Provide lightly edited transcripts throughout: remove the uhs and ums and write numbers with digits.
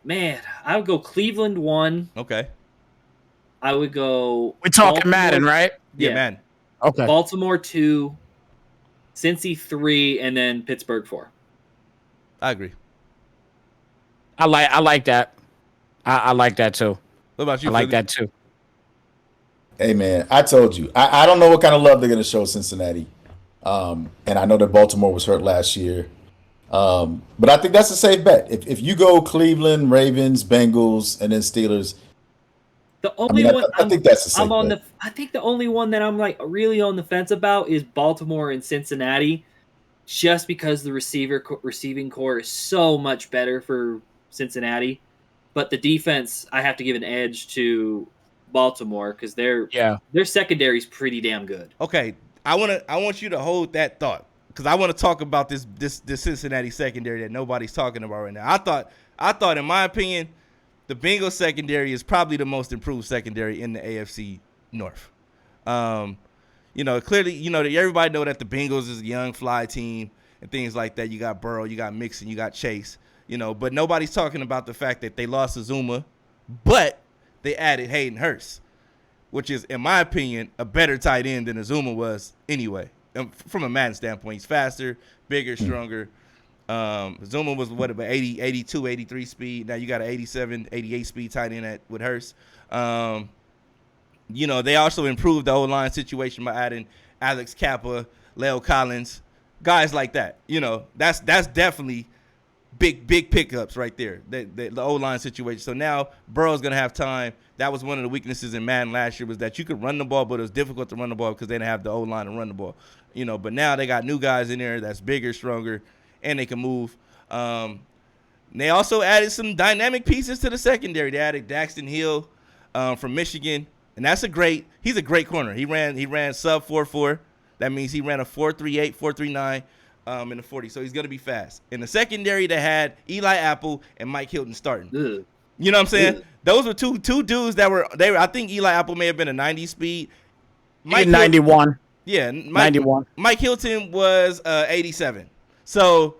Man, I would go Cleveland 1. Okay. I would go. We're talking Madden, right? Yeah, Madden. Okay. Baltimore 2, Cincy 3, and then Pittsburgh 4. I agree. I like that. I like that too. What about you? I like Philly? that too. Hey man, I told you. I don't know what kind of love they're going to show Cincinnati, and I know that Baltimore was hurt last year, but I think that's a safe bet. If you go Cleveland, Ravens, Bengals, and then Steelers, The only one I think that's a safe I'm on bet. I think the only one that I'm like really on the fence about is Baltimore and Cincinnati, just because the receiving core is so much better for Cincinnati, but the defense I have to give an edge to Baltimore because their secondary is pretty damn good. Okay, I want you to hold that thought because I want to talk about this Cincinnati secondary that nobody's talking about right now. I thought, in my opinion, the Bengals secondary is probably the most improved secondary in the AFC North. Clearly, everybody know that the Bengals is a young fly team and things like that. You got Burrow, you got Mixon, you got Chase, but nobody's talking about the fact that they lost Azuma, but they added Hayden Hurst, which is, in my opinion, a better tight end than Azuma was anyway. From a Madden standpoint, he's faster, bigger, stronger. Zuma was about 80, 82, 83 speed. Now you got an 87, 88 speed tight end with Hurst. They also improved the O-line situation by adding Alex Kappa, Leo Collins, guys like that. That's definitely big pickups right there, the O-line situation. So now Burrow's going to have time. That was one of the weaknesses in Madden last year was that you could run the ball, but it was difficult to run the ball because they didn't have the O-line to run the ball. But now they got new guys in there that's bigger, stronger, and they can move. They also added some dynamic pieces to the secondary. They added Daxton Hill from Michigan, and he's a great corner. He ran sub 4.4. That means he ran a 4.38, 4.39 in the 40. So he's going to be fast. In the secondary, they had Eli Apple and Mike Hilton starting. Ugh. You know what I'm saying? Ugh. Those were two dudes that were. I think Eli Apple may have been a 90 speed. Mike 91. Yeah, 91. Mike Hilton was 87. So,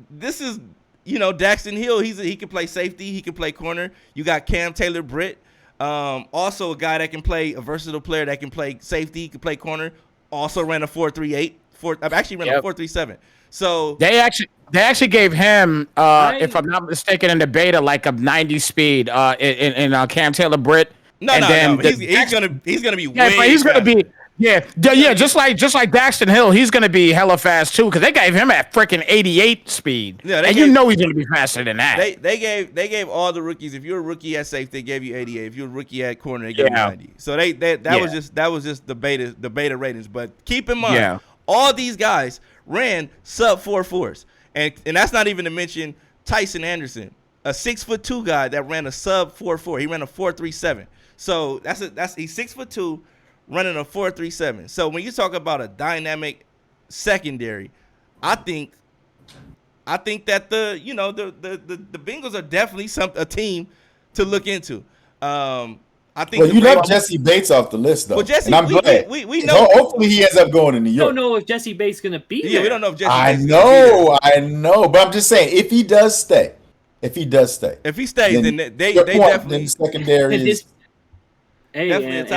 this is, Daxton Hill. He can play safety. He can play corner. You got Cam Taylor-Britt, also a guy that can play, a versatile player that can play safety. He can play corner. Also ran a 4.38. I've actually ran a 4.37. So they actually gave him, if I'm not mistaken, in the beta like a 90 speed in Cam Taylor-Britt. No. He's gonna be way he's faster. gonna be. Yeah, just like Daxton Hill, he's gonna be hella fast too because they gave him at freaking 88 speed. Yeah, and he's gonna be faster than that. They gave all the rookies. If you're a rookie at safe, they gave you 88. If you're a rookie at corner, they gave you 90. So that was just the beta ratings. But keep in mind, all these guys ran sub 4.4s, and that's not even to mention Tyson Anderson, a 6'2" guy that ran a sub 4.4. He ran a 4.37. So he's 6'2". Running a 4.37. So when you talk about a dynamic secondary, I think that the Bengals are definitely a team to look into. I think. Well, you left Jesse Bates off the list though. Well, Jesse, and I'm glad. We know. Hopefully he ends up going to New York. We don't know if Jesse Bates is going to be there. Yeah, we don't know if Jesse. I Bates know, but I'm just saying if he stays, if he stays, then they definitely the secondary is. Hey, and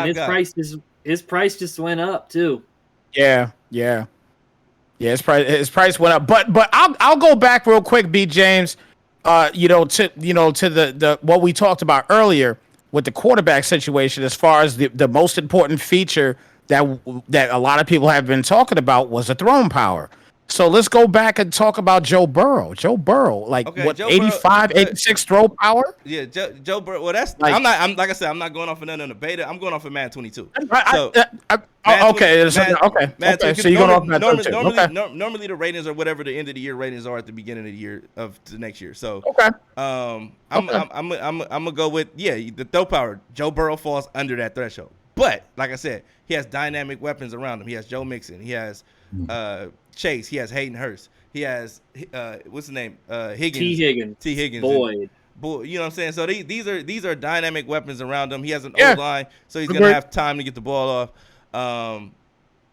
his price just went up too. Yeah. His price went up, but I'll go back real quick, B. James. To the what we talked about earlier with the quarterback situation, as far as the most important feature that a lot of people have been talking about was the throwing power. So let's go back and talk about Joe Burrow. Joe Burrow, 85, 86 throw power? Yeah, Joe Burrow. Well, that's like I said, I'm not going off of none of the beta. I'm going off of Madden 22. Okay. So you're going off Madden 22. Normally the ratings are whatever the end of the year ratings are at the beginning of the year of the next year. So I'm gonna go with the throw power. Joe Burrow falls under that threshold. But like I said, he has dynamic weapons around him. He has Joe Mixon. He has Chase. He has Hayden Hurst. He has what's the name? Higgins. T. Higgins. Boyd. You know what I'm saying? So these are dynamic weapons around him. He has an O-line, so he's gonna have time to get the ball off. But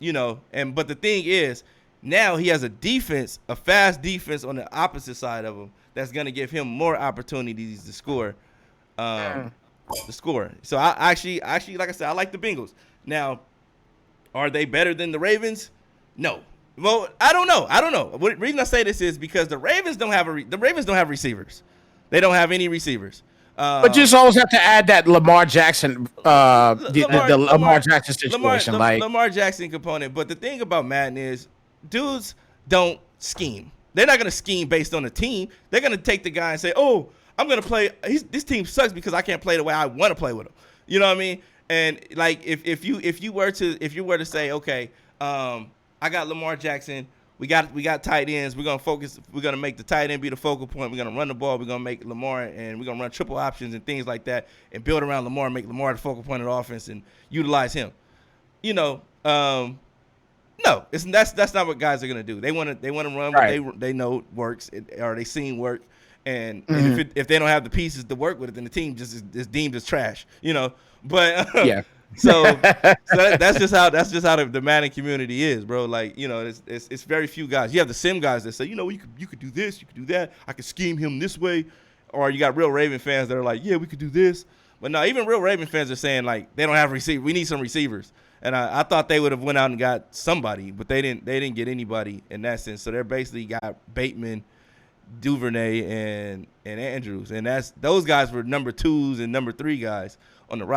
the thing is, Now he has a fast defense on the opposite side of him that's going to give him more opportunities to score. So I actually, like I said, I like the Bengals. Now, are they better than the Ravens? No. Well, I don't know. The reason I say this is because the Ravens don't have receivers. They don't have any receivers. But you just always have to add that Lamar Jackson, the Lamar Jackson situation, Lamar Jackson component. But the thing about Madden is, dudes don't scheme. They're not gonna scheme based on the team. They're gonna take the guy and say, "Oh, I'm gonna play. This team sucks because I can't play the way I want to play with them." You know what I mean? And like if you were to say, okay, I got Lamar Jackson. We got tight ends. We're gonna make the tight end be the focal point. We're gonna run the ball. We're gonna make Lamar, and we're gonna run triple options and things like that, and build around Lamar, make Lamar the focal point of the offense, and utilize him. You know, no, that's not what guys are gonna do. They want to run what they know works, or they seen work, and if they don't have the pieces to work with it, then the team just is deemed as trash. You know, but yeah. So that's just how the Madden community is, bro. Like, you know, it's very few guys. You have the sim guys that say, you know, you could do this, you could do that. I could scheme him this way. Or you got real Raven fans that are like, yeah, we could do this. But no, even real Raven fans are saying, like, they don't have receivers. We need some receivers. And I thought they would have went out and got somebody, but they didn't get anybody in that sense. So they're basically got Bateman, Duvernay, and Andrews. And those guys were number 2s and number 3 guys on the roster.